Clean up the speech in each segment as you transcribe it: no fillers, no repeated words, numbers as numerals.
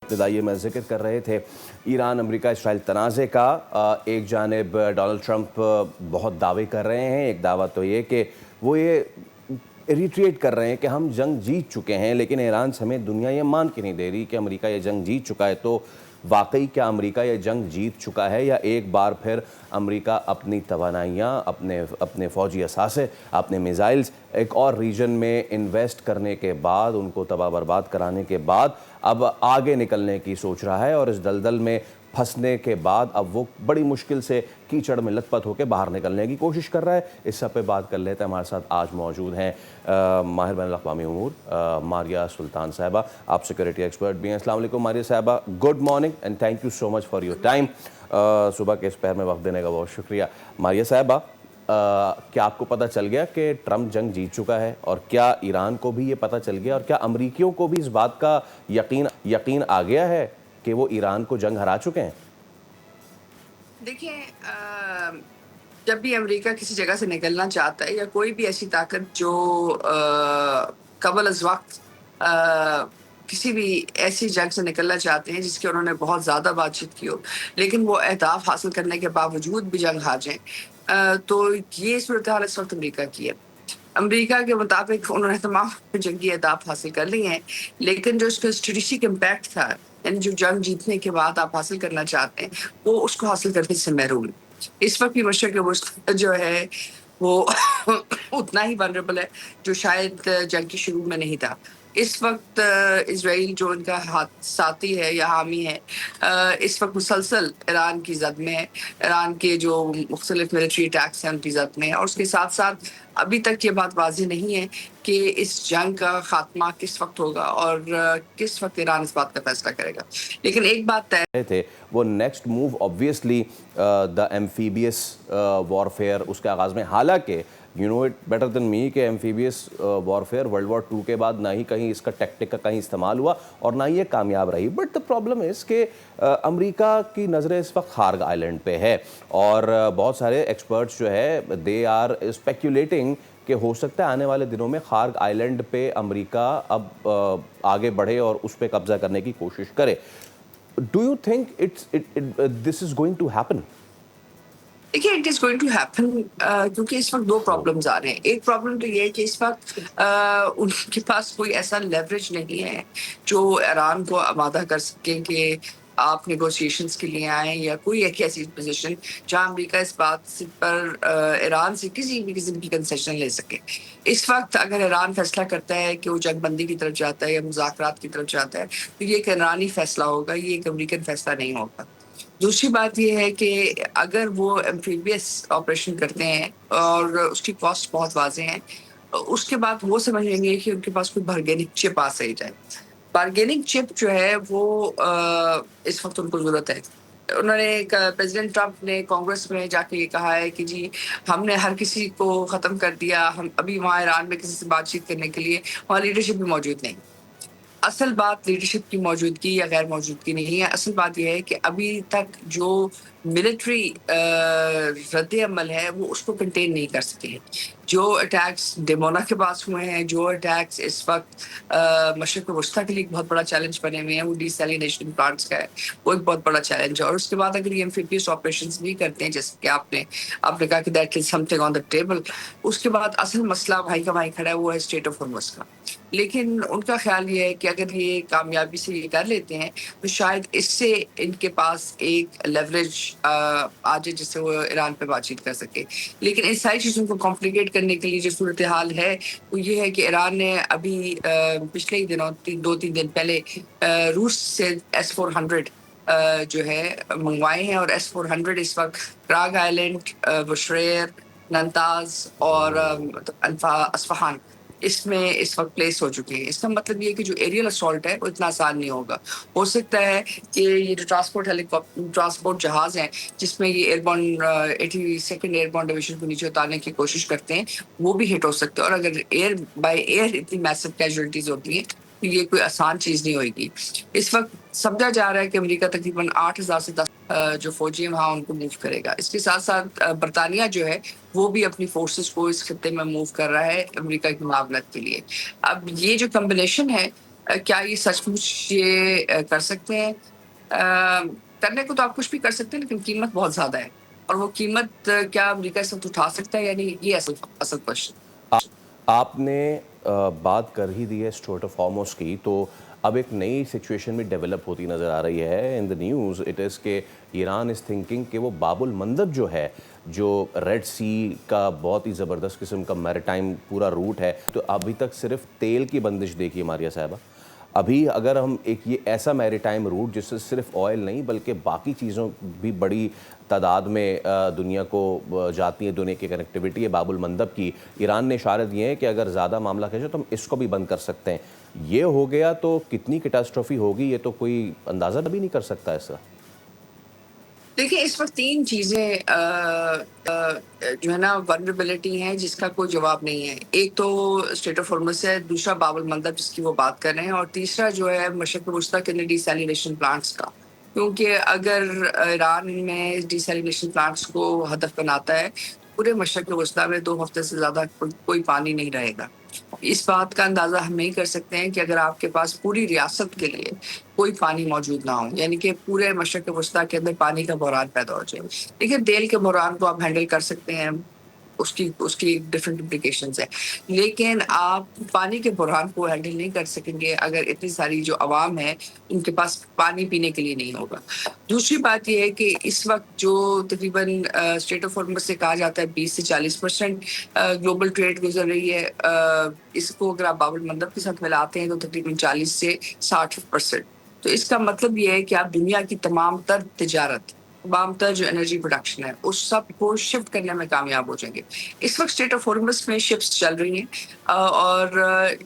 ابتدائی میں ذکر کر رہے تھے ایران امریکہ اسرائیل تنازع کا. ایک جانب ڈونلڈ ٹرمپ بہت دعوے کر رہے ہیں. ایک دعویٰ تو یہ کہ وہ یہ ریٹریٹ کر رہے ہیں کہ ہم جنگ جیت چکے ہیں، لیکن ایران سمیت دنیا یہ مان کے نہیں دے رہی کہ امریکہ یہ جنگ جیت چکا ہے. تو واقعی کیا امریکہ یہ جنگ جیت چکا ہے، یا ایک بار پھر امریکہ اپنی توانائیاں، اپنے فوجی اثاثے، اپنے میزائلز ایک اور ریجن میں انویسٹ کرنے کے بعد، ان کو تباہ برباد کرانے کے بعد اب آگے نکلنے کی سوچ رہا ہے، اور اس دلدل میں پھنسنے کے بعد اب وہ بڑی مشکل سے کیچڑ میں لت پت ہو کے باہر نکلنے کی کوشش کر رہا ہے؟ اس سب پہ بات کر لیتے ہیں. ہمارے ساتھ آج موجود ہیں ماہر بین الاقوامی امور ماریہ سلطان صاحبہ. آپ سیکورٹی ایکسپرٹ بھی ہیں. السلام علیکم ماریہ صاحبہ، good morning and thank you so much for your time. صبح کے اس پہر میں وقت دینے کا بہت شکریہ. ماریہ صاحبہ، کیا آپ کو پتہ چل گیا کہ ٹرمپ جنگ جیت چکا ہے، اور کیا ایران کو بھی یہ پتہ چل گیا، اور کیا امریکیوں کو بھی اس بات کا یقین آ گیا ہے کہ وہ ایران کو جنگ ہرا چکے ہیں؟ دیکھیں، جب بھی امریکہ کسی جگہ سے نکلنا چاہتا ہے، یا کوئی بھی ایسی طاقت جو قبل از وقت کسی بھی ایسی جنگ سے نکلنا چاہتے ہیں جس کے انہوں نے بہت زیادہ بات چیت کی ہو، لیکن وہ اہداف حاصل کرنے کے باوجود بھی جنگ ہار جائیں، تو یہ صورتحال اس وقت امریکہ کی ہے. امریکہ کے مطابق انہوں نے تمام جنگی اہداف حاصل کر لیے ہیں، لیکن جو اس کا اسٹریٹجک امپیکٹ تھا، یعنی جو جنگ جیتنے کے بعد آپ حاصل کرنا چاہتے ہیں، وہ اس کو حاصل کرنے سے محروم ہے. اس وقت بھی مشرق وسطی جو ہے وہ اتنا ہی ونریبل ہے جو شاید جنگ کے شروع میں نہیں تھا. اس وقت اسرائیل جو ان کا ساتھی ہے یا حامی ہے، اس وقت مسلسل ایران کی زد میں ہے. ایران کے جو مختلف ملٹری اٹیکس ہیں ان کی زد میں ہے، اور اس کے ساتھ ساتھ ابھی تک یہ بات واضح نہیں ہے کہ اس جنگ کا خاتمہ کس وقت ہوگا اور کس وقت ایران اس بات کا فیصلہ کرے گا. لیکن ایک بات طے تھے وہ next move obviously the amphibious warfare اس کے آغاز میں. حالانکہ you know it better than me کہ ایمفیبیس وارفیئر ورلڈ وار 2 کے بعد نہ ہی کہیں اس کا ٹیکٹک کا کہیں استعمال ہوا اور نہ ہی یہ کامیاب رہی. بٹ دا پرابلم از کہ امریکہ کی نظریں اس وقت خارگ آئلینڈ پہ ہے، اور بہت سارے ایکسپرٹس جو ہے دے آر اسپیکولیٹنگ کہ ہو سکتا ہے آنے والے دنوں میں خارگ آئلینڈ پہ امریکہ اب آگے بڑھے اور اس پہ قبضہ کرنے کی کوشش کرے. Do you think this is going to happen? دیکھیے، it is going to happen, کیونکہ اس وقت دو پرابلمز آ رہے ہیں. ایک پرابلم تو یہ ہے کہ اس وقت ان کے پاس کوئی ایسا لیوریج نہیں ہے جو ایران کو آمادہ کر سکے کہ آپ نیگوسیشنز کے لیے آئیں، یا کوئی ایک ایسی پوزیشن جہاں امریکہ اس بات پر ایران سے کسی بھی قسم کی کنسیشن لے سکے. اس وقت اگر ایران فیصلہ کرتا ہے کہ وہ جنگ بندی کی طرف جاتا ہے یا مذاکرات کی طرف جاتا ہے، تو یہ ایک ایرانی فیصلہ ہوگا، یہ ایک امریکن فیصلہ نہیں ہوگا. دوسری بات یہ ہے کہ اگر وہ ایمفیبیس آپریشن کرتے ہیں اور اس کی کاسٹ بہت واضح ہیں، اس کے بعد وہ سمجھیں گے کہ ان کے پاس کوئی بارگیننگ چپ آ سکے جائے. بارگیننگ چپ جو ہے وہ اس وقت ان کو ضرورت ہے. انہوں نے پریزیڈنٹ ٹرمپ نے کانگریس میں جا کے یہ کہا ہے کہ جی ہم نے ہر کسی کو ختم کر دیا، ہم ابھی وہاں ایران میں کسی سے بات چیت کرنے کے لیے وہاں لیڈرشپ بھی موجود نہیں. اصل بات لیڈرشپ کی موجودگی یا غیر موجودگی نہیں ہے. اصل بات یہ ہے کہ ابھی تک جو ملٹری رد عمل ہے وہ اس کو کنٹین نہیں کر سکے ہیں. جو اٹیکس ڈیمونا کے پاس ہوئے ہیں، جو اٹیکس اس وقت مشرق وسطیٰ کے لیے ایک بہت بڑا چیلنج بنے ہوئے ہیں، وہ ڈی سیلینیشن پلانٹس کا ہے، وہ ایک بہت بڑا چیلنج ہے. اور اس کے بعد اگر یہ ایمفیبیس آپریشنز بھی کرتے ہیں، جیسے کہ آپ نے کہا کہ that is something on the table, اس کے بعد اصل مسئلہ بھائی کا بھائی کھڑا ہے، وہ ہے اسٹریٹ آف ہارمز کا. لیکن ان کا خیال یہ ہے کہ اگر یہ کامیابی سے یہ کر لیتے ہیں تو شاید اس سے ان کے پاس ایک لیوریج آ جائے جس سے وہ ایران پہ بات چیت کر سکے. لیکن ان ساری چیزوں کو کمپلیکیٹ کرنے کے لیے جو صورتحال ہے وہ یہ ہے کہ ایران نے ابھی پچھلے ہی دنوں 2-3 دن پہلے روس سے S-400 جو ہے منگوائے ہیں، اور S-400 اس وقت کراگ آئلینڈ، بشریر، ننتاز اور اصفہان اس میں اس وقت پلیس ہو چکے ہیں. اس کا مطلب یہ کہ جو ایریل اسالٹ ہے وہ اتنا آسان نہیں ہوگا. ہو سکتا ہے کہ یہ جو ٹرانسپورٹ جہاز ہیں جس میں یہ ایئربورن 82nd ایئربورن ڈویژن کو نیچے اتارنے کی کوشش کرتے ہیں، وہ بھی ہٹ ہو سکتے ہیں. اور اگر ایئر بائی ایئر اتنی میسو کیجولٹیز ہوتی ہیں تو یہ کوئی آسان چیز نہیں ہوئے گی. اس وقت سمجھا جا رہا ہے کہ امریکہ تقریباً 8,000 سے 10 جو فوجی ہیں وہاں ان کو موو کرے گا. اس کے ساتھ ساتھ برطانیہ جو ہے وہ بھی اپنی فورسز کو اس خطے میں موو کر رہا ہے امریکہ کی معاونت کے لیے. اب یہ جو کمبینیشن ہے کیا یہ سچ مچ یہ کر سکتے ہیں؟ کرنے کو تو آپ کچھ بھی کر سکتے ہیں، لیکن قیمت بہت زیادہ ہے، اور وہ قیمت کیا امریکہ اس وقت اٹھا سکتا ہے؟ یعنی یہ اصل کوشچن. آپ نے بات کر ہی دی ہے اسٹریٹ آف ہارموز کی، تو اب ایک نئی سچویشن بھی ڈیولپ ہوتی نظر آ رہی ہے ان دا نیوز اٹ از کہ ایران از تھنکنگ کہ وہ باب المندب جو ہے، جو ریڈ سی کا بہت ہی زبردست قسم کا میریٹائم پورا روٹ ہے، تو ابھی تک صرف تیل کی بندش دیکھی ماریہ صاحبہ. ابھی اگر ہم ایک یہ ایسا میریٹائم روٹ جس سے صرف آئل نہیں بلکہ باقی چیزوں بھی بڑی تعداد میں دنیا کو جاتی ہے، دنیا کی کنیکٹیوٹی ہے باب المندب کی، ایران نے اشارہ دیے ہیں کہ اگر زیادہ معاملہ کھینچے تو ہم اس کو بھی بند کر سکتے ہیں. یہ ہو گیا تو کتنی کیٹاسٹروفی ہوگی یہ تو کوئی اندازہ بھی نہیں کر سکتا اس کا. دیکھیں اس وقت تین چیزیں جو ہے نا ولنریبلٹی ہیں جس کا کوئی جواب نہیں ہے. ایک تو اسٹریٹ آف ہارمز ہے، دوسرا باب المندب جس کی وہ بات کر رہے ہیں، اور تیسرا جو ہے مشرق وسطیٰ کے ڈی سیلینیشن پلانٹس کا. کیونکہ اگر ایران میں ڈی سیلینیشن پلانٹس کو ہدف بناتا ہے، پورے مشرق وسطیٰ میں 2 ہفتے سے زیادہ کوئی پانی نہیں رہے گا. اس بات کا اندازہ ہم نہیں کر سکتے ہیں کہ اگر آپ کے پاس پوری ریاست کے لیے کوئی پانی موجود نہ ہو، یعنی کہ پورے مشرق وسطیٰ کے اندر پانی کا بحران پیدا ہو جائے. دیکھیے تیل کے بحران کو آپ ہینڈل کر سکتے ہیں، اس کی ڈفرینٹ امپلیکیشنز ہیں، لیکن آپ پانی کے بحران کو ہینڈل نہیں کر سکیں گے اگر اتنی ساری جو عوام ہے ان کے پاس پانی پینے کے لیے نہیں ہوگا. دوسری بات یہ ہے کہ اس وقت جو تقریباً اسٹریٹ آف ہارمز سے کہا جاتا ہے 20 سے 40% گلوبل ٹریڈ گزر رہی ہے، اس کو اگر آپ باب المندب کے ساتھ ملاتے ہیں تو تقریباً 40 سے 60%. تو اس کا مطلب یہ ہے کہ آپ دنیا کی تمام تر تجارت، تمام تر جو انرجی پروڈکشن ہے اس سب کو شفٹ کرنے میں کامیاب ہو جائیں گے. اس وقت اسٹریٹ آف ہارمز میں شپس چل رہی ہیں، اور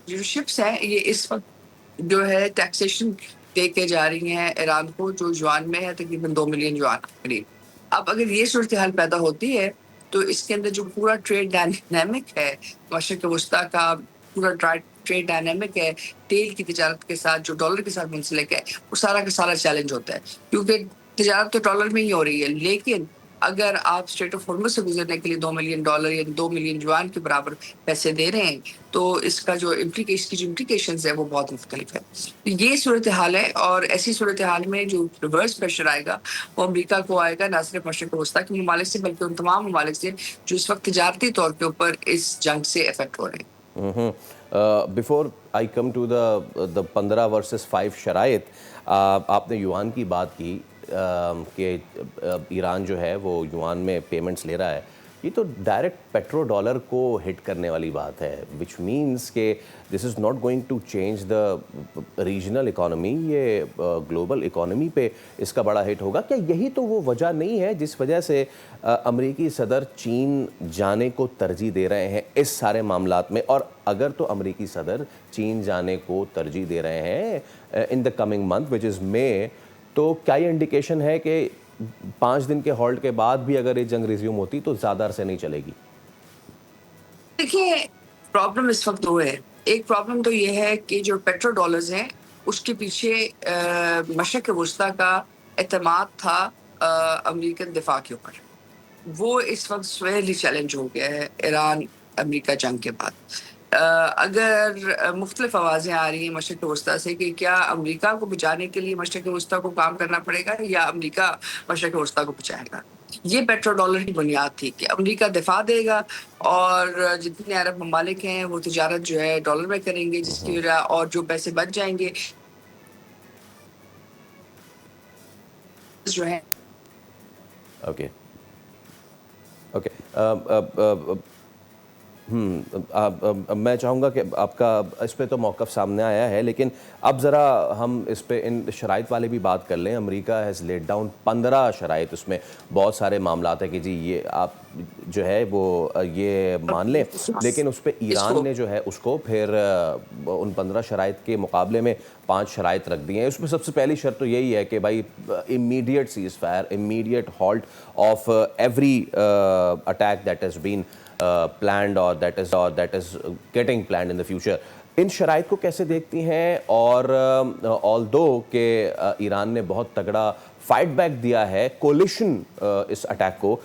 جو شپس ہیں یہ اس وقت جو ہے ٹیکسیشن دے کے جا رہی ہیں ایران کو، جو یوان میں ہے تقریباً 2 ملین یوان قریب. اب اگر یہ صورتحال پیدا ہوتی ہے تو اس کے اندر جو پورا ٹریڈ ڈائنامک ہے مشرق وسطیٰ کا، پورا ٹریڈ ڈائنامک ہے تیل کی تجارت کے ساتھ جو ڈالر کے ساتھ منسلک ہے، وہ سارا کا سارا چیلنج ہوتا ہے. کیونکہ تجارت تو ڈالر میں ہی ہو رہی ہے، لیکن اگر آپ اسٹریٹ آف ہارمز سے گزرنے کے لیے $2 ملین یا 2 ملین یوان کے برابر پیسے دے رہے ہیں تو اس کا جو امپلیکیشنز ہے وہ بہت مختلف ہے. یہ صورتحال ہے، اور ایسی صورتحال میں جو ریورس پریشر آئے گا وہ امریکہ کو آئے گا، نہ صرف مشرق وسطیٰ کے ممالک سے بلکہ ان تمام ممالک سے جو اس وقت تجارتی طور کے اوپر اس جنگ سے افیکٹ ہو رہے ہیں. Before I come to the 15 versus 5 شرائط، آپ نے یوان کی بات کی کہ ایران جو ہے وہ یوان میں پیمنٹس لے رہا ہے. یہ تو ڈائریکٹ پیٹرو ڈالر کو ہٹ کرنے والی بات ہے، وچ مینس کہ this is not going to change the regional economy, یہ گلوبل اکانومی پہ اس کا بڑا ہٹ ہوگا. کیا یہی تو وہ وجہ نہیں ہے جس وجہ سے امریکی صدر چین جانے کو ترجیح دے رہے ہیں اس سارے معاملات میں؟ اور اگر تو امریکی صدر چین جانے کو ترجیح دے رہے ہیں ان دا کمنگ منتھ وچ از مے، تو کیا یہ انڈیکیشن ہے کہ 5 دن کے ہالٹ کے بعد بھی اگر یہ جنگ ریزیوم ہوتی تو زیادہ عرصے نہیں چلے گی؟ دیکھیے پرابلم اس وقت دو ہے. ایک پرابلم تو یہ ہے کہ جو پیٹرو ڈالرز ہیں اس کے پیچھے مشرق وسطیٰ کا اعتماد تھا امریکن دفاع کے اوپر، وہ اس وقت سویرلی چیلنج ہو گیا ہے ایران امریکہ جنگ کے بعد. اگر مختلف آوازیں آ رہی ہیں مشرق وسطیٰ سے کہ کیا امریکہ کو بچانے کے لیے مشرق وسطیٰ کو کام کرنا پڑے گا یا امریکہ مشرق وسطیٰ کو بچائے گا. یہ پیٹرو ڈالر کی بنیاد تھی کہ امریکہ دفاع دے گا اور جتنے عرب ممالک ہیں وہ تجارت جو ہے ڈالر میں کریں گے، جس کی وجہ اور جو پیسے بچ جائیں گے جو ہے. اوکے اوکے میں چاہوں گا کہ آپ کا اس پہ تو موقف سامنے آیا ہے، لیکن اب ذرا ہم اس پہ ان شرائط والے بھی بات کر لیں. امریکہ ہیز لیڈ ڈاؤن 15 شرائط، اس میں بہت سارے معاملات ہیں کہ جی یہ آپ جو ہے وہ یہ مان لیں، لیکن اس پہ ایران نے جو ہے اس کو پھر ان 15 شرائط کے مقابلے میں 5 شرائط رکھ دی ہیں. اس میں سب سے پہلی شرط تو یہی ہے کہ بھائی immediate cease fire, immediate halt of every attack that has been planned or that is getting planned in the future. ان شرائط کو کیسے دیکھتی ہیں؟ اور although کہ ایران نے بہت تگڑا فائٹ بیک دیا ہے کولیشن اس اٹیک کو،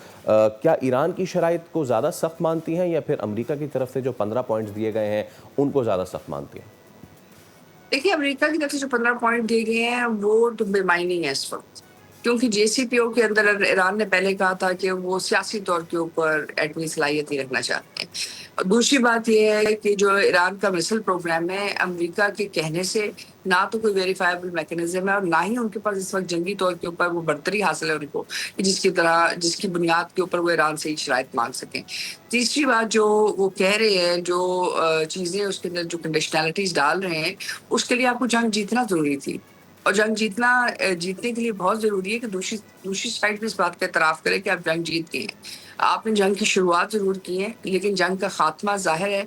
کیا ایران کی شرائط کو زیادہ سخت مانتی ہیں یا پھر امریکہ کی طرف سے جو 15 پوائنٹس دیے گئے ہیں ان کو زیادہ سخت مانتی ہیں؟ دیکھیے امریکہ کی طرف سے جو 15 پوائنٹ دیے گئے ہیں وہ تو بے معنی ہے اس وقت، کیونکہ جے سی پی او کے اندر ایران نے پہلے کہا تھا کہ وہ سیاسی طور کے اوپر ایٹمی صلاحیت ہی رکھنا چاہتے ہیں. اور دوسری بات یہ ہے کہ جو ایران کا مسل پروگرام ہے امریکہ کے کہنے سے نہ تو کوئی ویریفائبل میکنزم ہے اور نہ ہی ان کے پاس اس وقت جنگی طور کے اوپر وہ برتری حاصل ہے ان کو جس کی بنیاد کے اوپر وہ ایران سے ہی شرائط مانگ سکیں. تیسری بات جو وہ کہہ رہے ہیں جو چیزیں اس کے اندر جو کنڈیشنلٹیز ڈال رہے ہیں اس کے لیے آپ کو جنگ جیتنا ضروری تھی، اور جنگ جیتنے کے لیے بہت ضروری ہے کہ دوسری سائڈ بھی اس بات کا اعتراف کرے کہ آپ جنگ جیت گئے ہیں. آپ نے جنگ کی شروعات ضرور کی ہے لیکن جنگ کا خاتمہ ظاہر ہے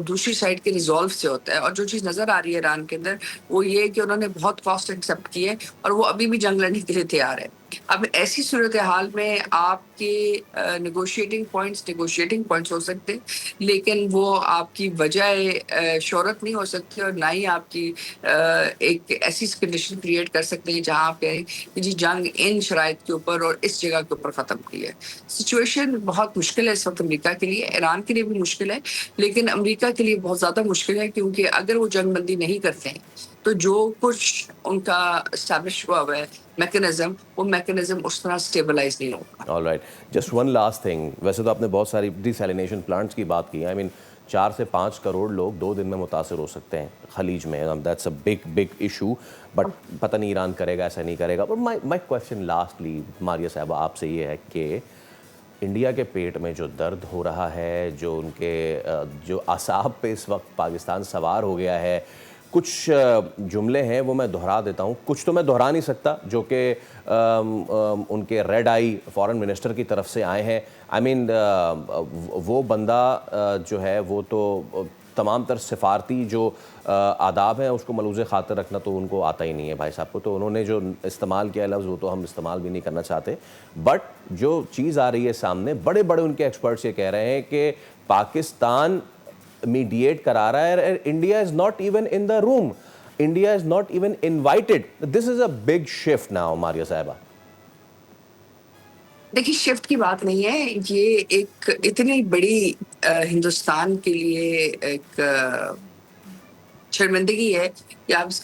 دوسری سائڈ کے ریزالو سے ہوتا ہے، اور جو چیز نظر آ رہی ہے ایران کے اندر وہ یہ ہے کہ انہوں نے بہت کاسٹ ایکسیپٹ کی ہے اور وہ ابھی بھی جنگ لڑنے کے لیے تیار ہے. اب ایسی صورتحال میں آپ کے نیگوشیٹنگ پوائنٹس ہو سکتے لیکن وہ آپ کی وجہ شہرت نہیں ہو سکتی، اور نہ ہی آپ کی ایک ایسی کنڈیشن کریٹ کر سکتے ہیں جہاں آپ کہیں کہ جی جنگ ان شرائط کے اوپر اور اس جگہ کے اوپر ختم کی ہے. سچویشن بہت مشکل ہے اس وقت امریکہ کے لیے، ایران کے لیے بھی مشکل ہے لیکن امریکہ کے لیے بہت زیادہ مشکل ہے، کیونکہ اگر وہ جنگ بندی نہیں کرتے ہیں تو جو کچھ ان کا اسٹیبلش ہوا ہے وہ میکنزم اس طرح اسٹیبلائز نہیں ہوگا. All right, just one last thing. ویسے تو آپ نے بہت ساری ڈیسیلینیشن پلانٹس کی بات کی. 4 سے 5 کروڑ لوگ 2 دن میں متاثر ہو سکتے ہیں خلیج میں. That's a big issue, but پتہ نہیں ایران کرے گا ایسا نہیں کرے گا. But my question lastly Maria صاحبہ آپ سے یہ ہے کہ انڈیا کے پیٹ میں جو درد ہو رہا ہے، جو ان کے جو اعصاب پہ اس وقت پاکستان سوار ہو گیا ہے، کچھ جملے ہیں وہ میں دہرا دیتا ہوں، کچھ تو میں دہرا نہیں سکتا جو کہ ان کے ریڈ آئی فارن منسٹر کی طرف سے آئے ہیں. وہ بندہ جو ہے وہ تو تمام تر سفارتی جو آداب ہیں اس کو ملوز خاطر رکھنا تو ان کو آتا ہی نہیں ہے بھائی صاحب کو. تو انہوں نے جو استعمال کیا لفظ وہ تو ہم استعمال بھی نہیں کرنا چاہتے. بٹ جو چیز آ رہی ہے سامنے، بڑے ان کے ایکسپرٹس یہ کہہ رہے ہیں کہ پاکستان میڈیٹ کرا رہا ہے. India is not even in the room, India is not even invited. This is a big shift now Maria صاحبہ. دیکھیے شفٹ کی بات نہیں ہے، یہ ایک اتنی بڑی ہندوستان کے لیے ایک شرمندگی ہے کہ آپ اس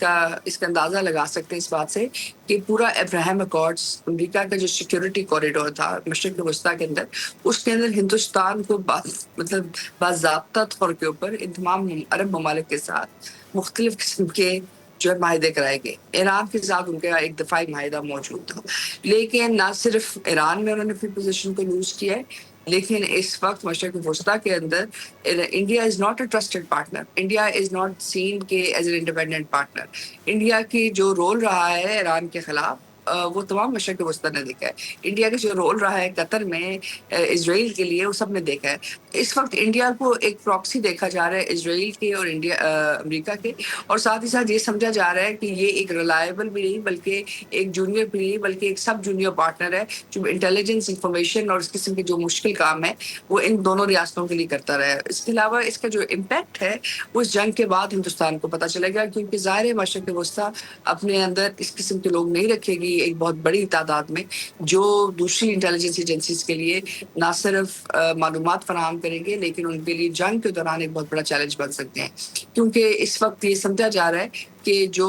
کا اندازہ لگا سکتے ہیں اس بات سے کہ پورا ابراہیم اکارڈز امریکہ کا جو سیکیورٹی کوریڈور تھا مشرق وسطیٰ کے اندر، اس کے اندر ہندوستان کو باضابطہ طور کے اوپر ان تمام عرب ممالک کے ساتھ مختلف قسم کے جو ہے معاہدے کرائے گئے. ایران کے ساتھ ان کا ایک دفاعی معاہدہ موجود تھا، لیکن نہ صرف ایران میں انہوں نے اپنی پوزیشن کو لوز کیا ہے لیکن اس وقت مشرق وسطیٰ کے اندر India is not a trusted partner. India is not seen کے as an independent partner. India کی جو رول رہا ہے ایران کے خلاف وہ تمام مشرق وسطیٰ نے دیکھا ہے. انڈیا کا جو رول رہا ہے قطر میں اسرائیل کے لیے وہ سب نے دیکھا ہے. اس وقت انڈیا کو ایک پراکسی دیکھا جا رہا ہے اسرائیل کے اور امریکہ کے، اور ساتھ ہی ساتھ یہ سمجھا جا رہا ہے کہ یہ ایک ریلائبل بھی نہیں بلکہ ایک جونیئر بھی نہیں بلکہ ایک سب جونیئر پارٹنر ہے جو انٹیلیجنس انفارمیشن اور اس قسم کے جو مشکل کام ہے وہ ان دونوں ریاستوں کے لیے کرتا رہا ہے. اس کے علاوہ اس کا جو امپیکٹ ہے وہ اس جنگ کے بعد ہندوستان کو پتہ چلے گا، کیونکہ ظاہر ہے مشرق وسطیٰ اپنے اندر اس قسم کے لوگ نہیں رکھے گی ایک بہت بڑی تعداد میں جو دوسری انٹیلیجنس ایجنسیز کے لیے نہ صرف معلومات فراہم کریں گے لیکن ان کے لیے جنگ کے دوران ایک بہت بڑا چیلنج بن سکتے ہیں. کیونکہ اس وقت یہ سمجھا جا رہا ہے کہ جو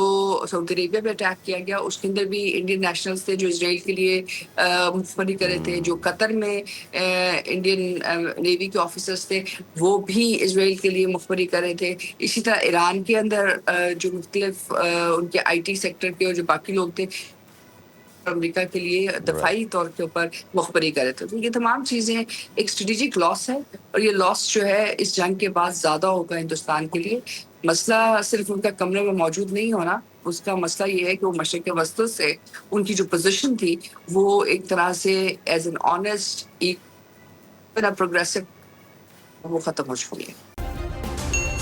سعودی عربیہ پہ اٹیک کیا گیا اس کے اندر بھی انڈین نیشنلز تھے جو اسرائیل کے لیے مخبری کرے تھے، جو قطر میں انڈین نیوی کے آفیسرز تھے وہ بھی اسرائیل کے لیے مخبری کرے تھے. اسی طرح ایران کے اندر جو مختلف ان کے آئی ٹی سیکٹر کے اور جو باقی لوگ تھے امریکہ کے لیے دفاعی طور کے اوپر مخبری کرے تھے. تو یہ تمام چیزیں ایک اسٹریٹجک لاس ہے اور یہ لاس جو ہے اس جنگ کے بعد زیادہ ہوگا ہندوستان کے لیے. مسئلہ صرف ان کا کمرے میں موجود نہیں ہونا، اس کا مسئلہ یہ ہے کہ وہ مشرق وسطیٰ سے ان کی جو پوزیشن تھی وہ ایک طرح سے ایز این آنیسٹ پروگریسو وہ ختم ہو چکی ہے.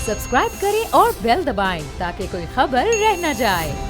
سبسکرائب کریں اور بیل دبائیں تاکہ کوئی خبر رہ نہ جائے.